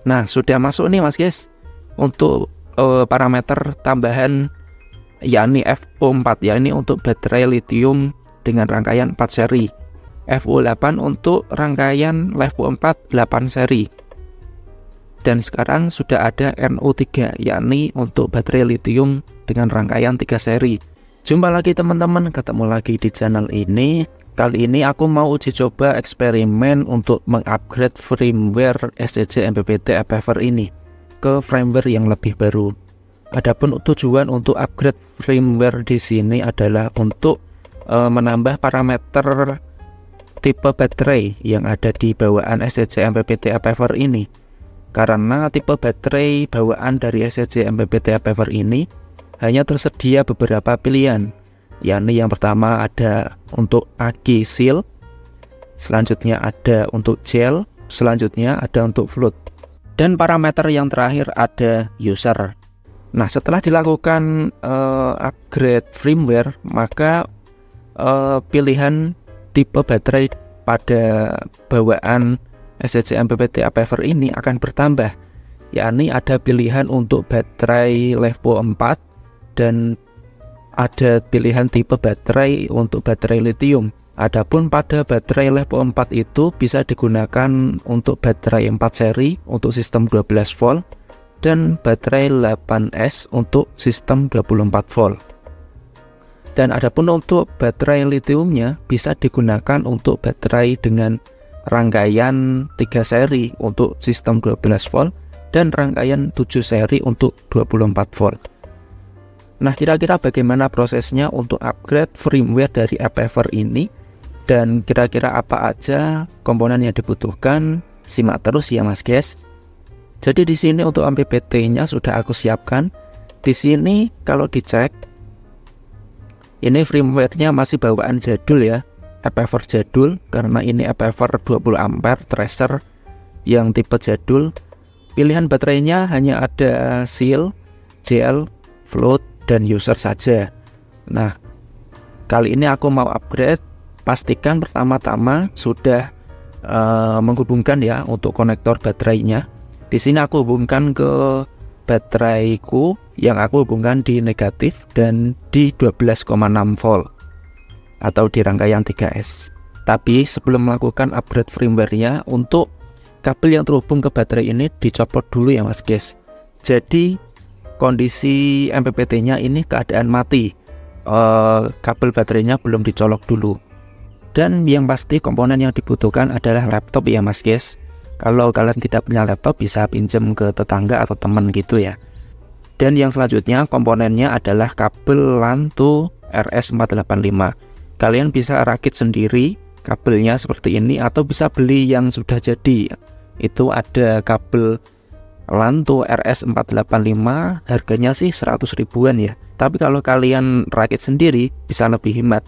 Nah, sudah masuk nih Mas guys untuk parameter tambahan yakni FO4 ya, ini untuk baterai lithium dengan rangkaian 4 seri, FO8 untuk rangkaian LiFePO4 8 seri. Dan sekarang sudah ada NO3 yakni untuk baterai lithium dengan rangkaian 3 seri. Jumpa lagi teman-teman, ketemu lagi di channel ini. Kali ini aku mau uji coba eksperimen untuk mengupgrade firmware SCC MPPT ePever ini ke firmware yang lebih baru. Adapun tujuan untuk upgrade firmware di sini adalah untuk menambah parameter tipe baterai yang ada di bawaan SCC MPPT ePever ini. Karena tipe baterai bawaan dari SCC MPPT ePever ini hanya tersedia beberapa pilihan, yakni yang pertama ada untuk aki seal, selanjutnya ada untuk gel, selanjutnya ada untuk float, dan parameter yang terakhir ada user. Nah, setelah dilakukan upgrade firmware, maka pilihan tipe baterai pada bawaan SCC MPPT ePever ini akan bertambah, yakni ada pilihan untuk baterai LiFePO4 dan ada pilihan tipe baterai untuk baterai lithium. Adapun pada baterai LiFePO4 itu bisa digunakan untuk baterai 4 seri untuk sistem 12 volt dan baterai 8S untuk sistem 24 volt. Dan adapun untuk baterai lithiumnya bisa digunakan untuk baterai dengan rangkaian 3 seri untuk sistem 12 volt dan rangkaian 7 seri untuk 24 volt. Nah, kira-kira bagaimana prosesnya untuk upgrade firmware dari ePever ini dan kira-kira apa aja komponen yang dibutuhkan? Simak terus ya Mas guys. Jadi di sini untuk MPPT-nya sudah aku siapkan. Di sini kalau dicek, ini firmware-nya masih bawaan jadul ya, ePever jadul, karena ini ePever 20 ampere tracer yang tipe jadul. Pilihan baterainya hanya ada seal, gel, float, dan user saja. Nah, kali ini aku mau upgrade. Pastikan pertama-tama sudah menghubungkan ya untuk konektor baterainya. Di sini aku hubungkan ke bateraiku yang aku hubungkan di negatif dan di 12,6 volt atau di rangkaian 3S. Tapi sebelum melakukan upgrade firmware-nya, untuk kabel yang terhubung ke baterai ini dicopot dulu ya Mas guys. Jadi kondisi MPPT-nya ini keadaan mati, kabel baterainya belum dicolok dulu. Dan yang pasti komponen yang dibutuhkan adalah laptop ya Mas guys. Kalau kalian tidak punya laptop bisa pinjam ke tetangga atau teman gitu ya. Dan yang selanjutnya komponennya adalah kabel LAN to RS485. Kalian bisa rakit sendiri kabelnya seperti ini atau bisa beli yang sudah jadi. Itu ada kabel LAN to RS485, harganya sih 100 ribuan ya. Tapi kalau kalian rakit sendiri bisa lebih hemat.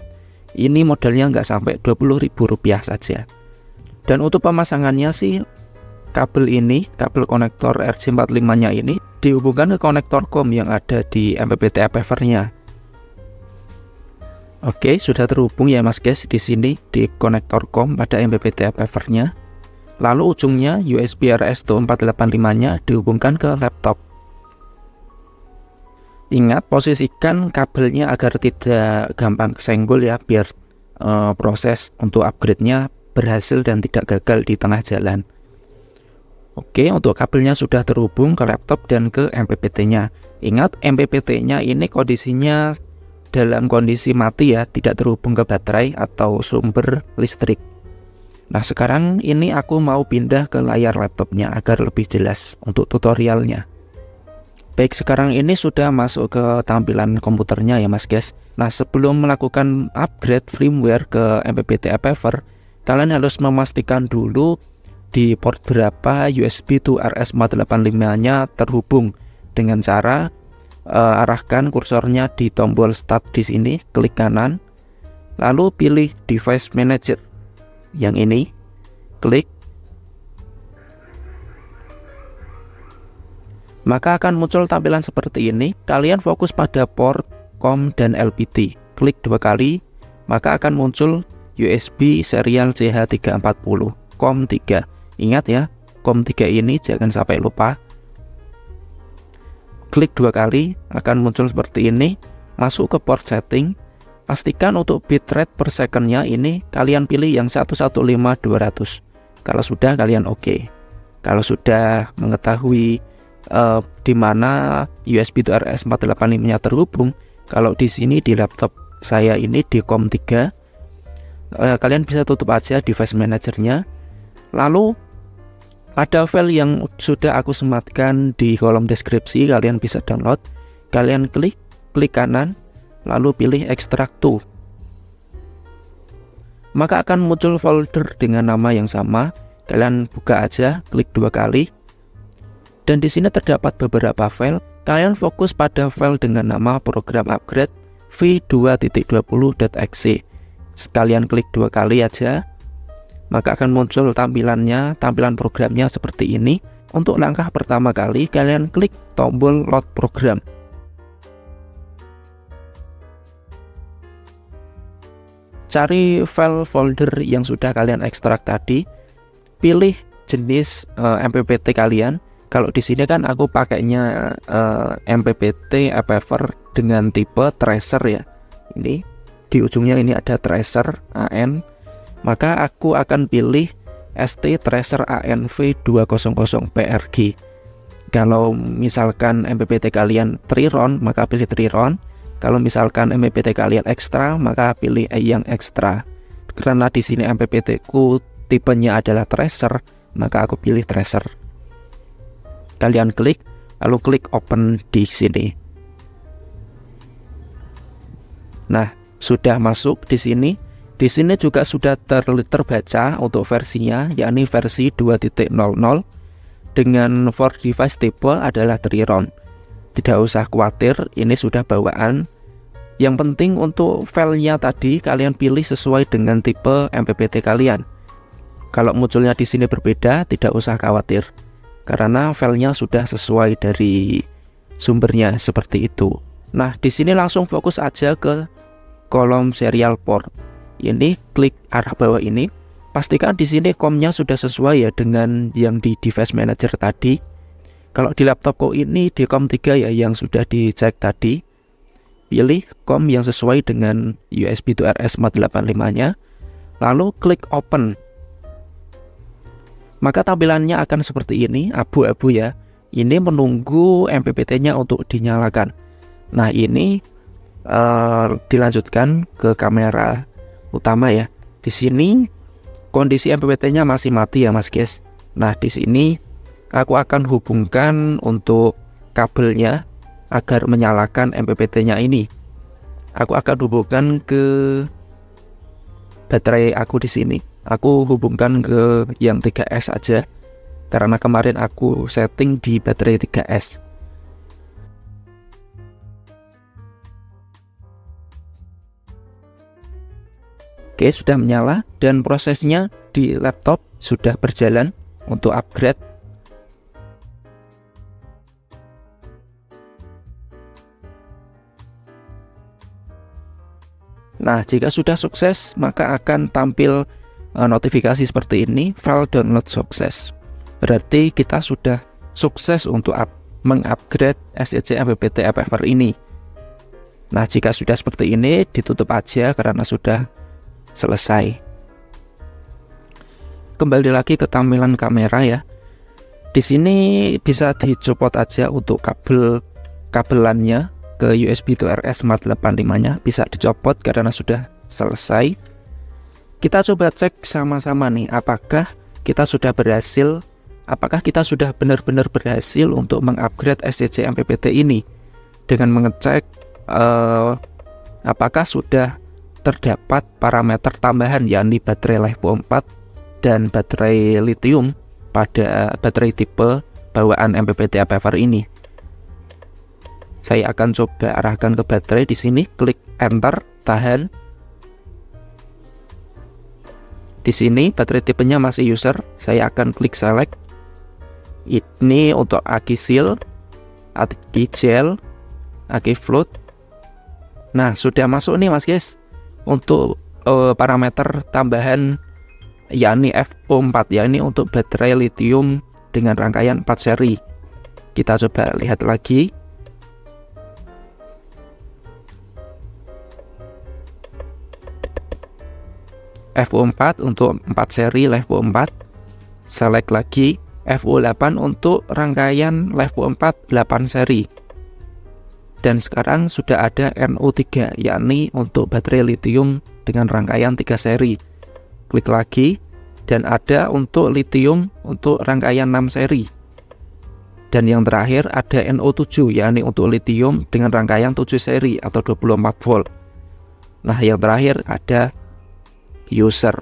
Ini modalnya nggak sampai 20 ribu rupiah saja. Dan untuk pemasangannya sih, kabel ini, kabel konektor RJ45 nya ini dihubungkan ke konektor COM yang ada di MPPT ePever-nya. Oke, sudah terhubung ya Mas guys di sini di konektor COM pada MPPT ePever-nya. Lalu ujungnya USB RS485-nya dihubungkan ke laptop. Ingat, posisikan kabelnya agar tidak gampang kesenggol ya, biar proses untuk upgrade-nya berhasil dan tidak gagal di tengah jalan. Oke, untuk kabelnya sudah terhubung ke laptop dan ke MPPT-nya. Ingat, MPPT-nya ini kondisinya dalam kondisi mati ya, tidak terhubung ke baterai atau sumber listrik. Nah, sekarang ini aku mau pindah ke layar laptopnya agar lebih jelas untuk tutorialnya. Baik, sekarang ini sudah masuk ke tampilan komputernya ya Mas guys. Nah, sebelum melakukan upgrade firmware ke MPPT ePever, kalian harus memastikan dulu di port berapa USB to RS485-nya terhubung dengan cara arahkan kursornya di tombol start di sini, klik kanan, lalu pilih device manager yang ini, klik, maka akan muncul tampilan seperti ini. Kalian fokus pada port COM dan LPT, klik 2 kali, maka akan muncul USB serial CH340 COM 3. Ingat ya, COM3 ini, jangan sampai lupa. Klik 2 kali, akan muncul seperti ini. Masuk ke port setting, pastikan untuk bitrate per secondnya ini kalian pilih yang 115.200. Kalau sudah, kalian oke. Kalau sudah mengetahui di mana USB to RS485-nya terhubung, kalau di sini di laptop saya ini di COM3, kalian bisa tutup aja device manajernya. Lalu pada file yang sudah aku sematkan di kolom deskripsi, kalian bisa download. Kalian klik kanan, lalu pilih extract to. Maka akan muncul folder dengan nama yang sama. Kalian buka aja, klik 2 kali. Dan di sini terdapat beberapa file. Kalian fokus pada file dengan nama program upgrade v2.20.exe. Sekalian klik 2 kali aja. Maka akan muncul tampilan programnya seperti ini. Untuk langkah pertama kali, kalian klik tombol load program. Cari file folder yang sudah kalian ekstrak tadi. Pilih jenis MPPT kalian. Kalau di sini kan aku pakainya MPPT APFR dengan tipe tracer ya. Ini di ujungnya ini ada tracer AN. Maka aku akan pilih ST Tracer ANV200PRG. Kalau misalkan MPPT kalian Triron, maka pilih Triron. Kalau misalkan MPPT kalian ekstra, maka pilih yang ekstra. Karena di sini MPPT ku tipenya adalah Tracer, maka aku pilih Tracer. Kalian klik, lalu klik open di sini. Nah, sudah masuk di sini. Di sini juga sudah terbaca untuk versinya, yakni versi 2.0 dengan for device tipe adalah Triron. Tidak usah khawatir, ini sudah bawaan. Yang penting untuk filenya tadi kalian pilih sesuai dengan tipe MPPT kalian. Kalau munculnya di sini berbeda, tidak usah khawatir, karena filenya sudah sesuai dari sumbernya seperti itu. Nah, di sini langsung fokus aja ke kolom serial port. Ini klik arah bawah ini, pastikan di sini COM-nya sudah sesuai ya dengan yang di device manager tadi. Kalau di laptopku ini di COM3 ya yang sudah dicek tadi. Pilih COM yang sesuai dengan USB to RS485-nya, lalu klik open. Maka tampilannya akan seperti ini, abu-abu ya. Ini menunggu MPPT-nya untuk dinyalakan. Nah, ini dilanjutkan ke kamera utama ya. Di sini kondisi MPPT-nya masih mati ya, Mas guys. Nah, di sini aku akan hubungkan untuk kabelnya agar menyalakan MPPT-nya ini. Aku akan hubungkan ke baterai aku di sini. Aku hubungkan ke yang 3S aja, karena kemarin aku setting di baterai 3S. Oke, sudah menyala dan prosesnya di laptop sudah berjalan untuk upgrade. Nah, jika sudah sukses, maka akan tampil notifikasi seperti ini, file download sukses. Berarti kita sudah sukses untuk mengupgrade SCC MPPT APFR ini. Nah, jika sudah seperti ini, ditutup aja karena sudah selesai. Kembali lagi ke tampilan kamera ya. Di sini bisa dicopot aja untuk kabelannya ke USB to RS485-nya, bisa dicopot karena sudah selesai. Kita coba cek sama-sama nih, apakah kita sudah benar-benar berhasil untuk mengupgrade SCC MPPT ini dengan mengecek apakah sudah terdapat parameter tambahan, yakni baterai LiFePO 4 dan baterai lithium pada baterai tipe bawaan MPPT APFR ini. Saya akan coba arahkan ke baterai di sini, klik enter, tahan. Di sini baterai tipenya masih user, saya akan klik select. Ini untuk aki seal, aki gel, aki float. Nah, sudah masuk nih Mas guys. Untuk parameter tambahan yakni FO4 ya, ini untuk baterai lithium dengan rangkaian 4 seri. Kita coba lihat lagi. FU4 untuk 4 seri Levo 4. Select lagi FU8 untuk rangkaian Levo 4 8 seri. Dan sekarang sudah ada NO3, yakni untuk baterai lithium dengan rangkaian 3 seri. Klik lagi dan ada untuk lithium untuk rangkaian 6 seri. Dan yang terakhir ada NO7, yakni untuk lithium dengan rangkaian 7 seri atau 24 volt. Nah, yang terakhir ada user.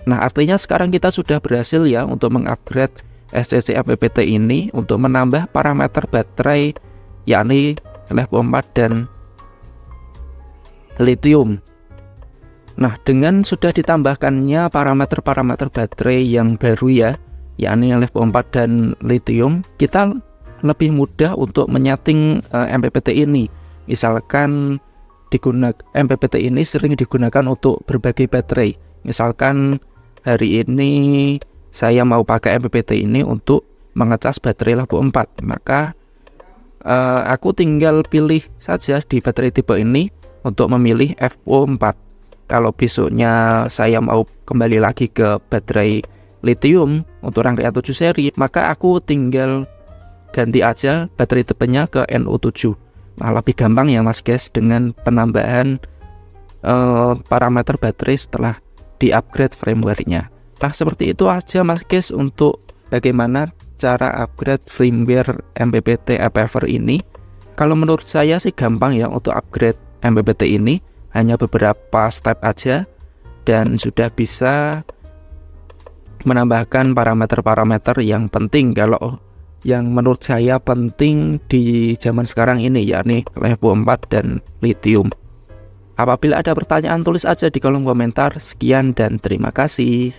Nah, artinya sekarang kita sudah berhasil ya untuk mengupgrade SCC MPPT ini untuk menambah parameter baterai, yakni Levo 4 dan lithium. Nah, dengan sudah ditambahkannya parameter-parameter baterai yang baru ya, yakni Levo 4 dan lithium, kita lebih mudah untuk menyeting MPPT ini. Misalkan MPPT ini sering digunakan untuk berbagai baterai. Misalkan hari ini saya mau pakai MPPT ini untuk mengecas baterai Levo 4, maka aku tinggal pilih saja di baterai tipe ini untuk memilih FU4. Kalau besoknya saya mau kembali lagi ke baterai lithium untuk rangkaian 7 seri, maka aku tinggal ganti aja baterai tipenya ke NO7. Nah, lebih gampang ya mas guys dengan penambahan parameter baterai setelah di-upgrade firmware-nya. Nah, seperti itu aja mas guys untuk bagaimana cara upgrade firmware MPPT EPFR ini. Kalau menurut saya sih gampang ya untuk upgrade MPPT ini, hanya beberapa step aja dan sudah bisa menambahkan parameter-parameter yang penting kalau yang menurut saya penting di zaman sekarang ini, yakni Levo 4 dan lithium. Apabila ada pertanyaan tulis aja di kolom komentar. Sekian dan terima kasih.